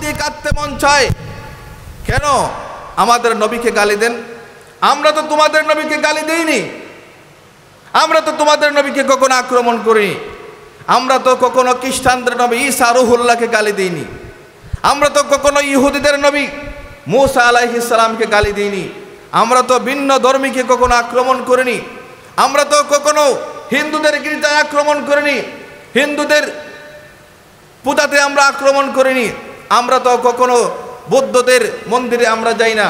দিয়ে কাঁদতে মন চায়, কেন আমাদের নবীকে গালি দেন? আমরা তো তোমাদের নবীকে গালি দেইনি, আমরা তো তোমাদের নবীকে কখনো আক্রমণ করিনি, আমরা তো কখনো খ্রিস্টানদের নবী ঈসা রুহুল্লাহকে গালি দিইনি, আমরা তো কখনো ইহুদিদের নবী মূসা আলাইহিস সালামকে গালি দিইনি, আমরা তো ভিন্ন ধর্মীকে কখনো আক্রমণ করিনি, আমরা তো কখনো হিন্দুদের গির্জায় আক্রমণ করিনি, হিন্দুদের পূজাতে আমরা আক্রমণ করিনি, আমরা তো কখনো বৌদ্ধদের মন্দিরে আমরা যাই না,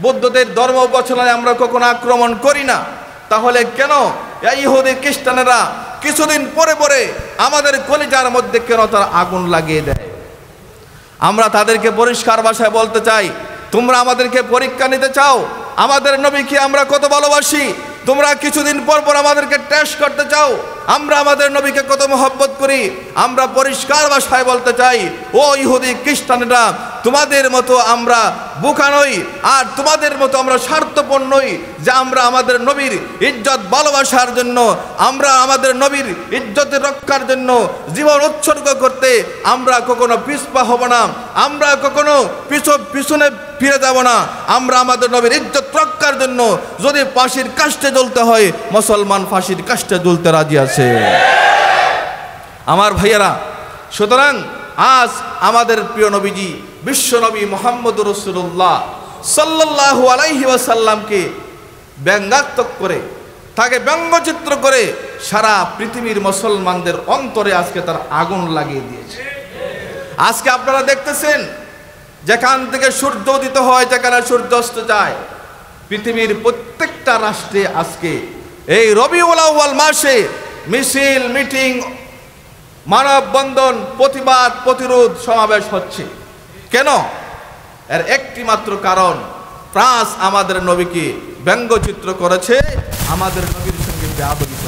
বৌদ্ধদের ধর্ম উপাসনায় আমরা কখনো আক্রমণ করি না। তাহলে কেন এই ইহুদি খ্রিস্টানেরা কিছুদিন পরে পরে আমাদের কলিজার মধ্যে কেন তার আগুন লাগিয়ে দেয়? আমরা তাদেরকে পরিষ্কার ভাষায় বলতে চাই, তোমরা আমাদেরকে পরীক্ষা নিতে চাও আমাদের নবীকে আমরা কত ভালোবাসি? তোমরা কিছুদিন পর পর আমাদেরকে টেস্ট করতে চাও আমরা আমাদের নবীকে কত মহব্বত করি? আমরা পরিষ্কার ভাষায় বলতে চাই, ও ইহুদি খ্রিস্টানেরা, তোমাদের মতো আমরা বোকা নই, আর তোমাদের মতো আমরা স্বার্থপর নই যে আমরা আমাদের নবীর ইজ্জত ভালোবাসার জন্য, আমরা আমাদের নবীর ইজ্জতের রক্ষার জন্য জীবন উৎসর্গ করতে আমরা কখনো পিছপা হব না, আমরা কখনো পিছনে ফিরে যাব না। আমরা আমাদের নবীর ইজ্জত রক্ষার জন্য যদি ফাঁসির কাস্টে জ্বলতে হয়, মুসলমান ফাঁসির কাস্টে জ্বলতে রাজি আছে। আমার ভাইয়েরা, সুতরাং আজ আমাদের প্রিয় নবীজি বিশ্ব নবী মুহাম্মদুর রাসূলুল্লাহ সাল্লাল্লাহু আলাইহি ওয়াসাল্লামকে ব্যঙ্গাত্মক করে, তাকে ব্যঙ্গচিত্র করে সারা পৃথিবীর মুসলমানদের অন্তরে আজকে তার আগুন লাগিয়ে দিয়েছে। আজকে আপনারা দেখতেছেন, যেখান থেকে সূর্য উদিত হয়, যেখানে সূর্য অস্ত যায়, পৃথিবীর প্রত্যেকটা রাষ্ট্রে আজকে এই রবিউল আউয়াল মাসে মিছিল, মিটিং, মানববন্ধন, প্রতিবাদ, প্রতিরোধ, সমাবেশ হচ্ছে। কেন? এর একটি মাত্র কারণ, ফ্রান্স আমাদের নবীকে ব্যঙ্গচিত্র করেছে, আমাদের নবীর সঙ্গে বেয়াদবি করেছে।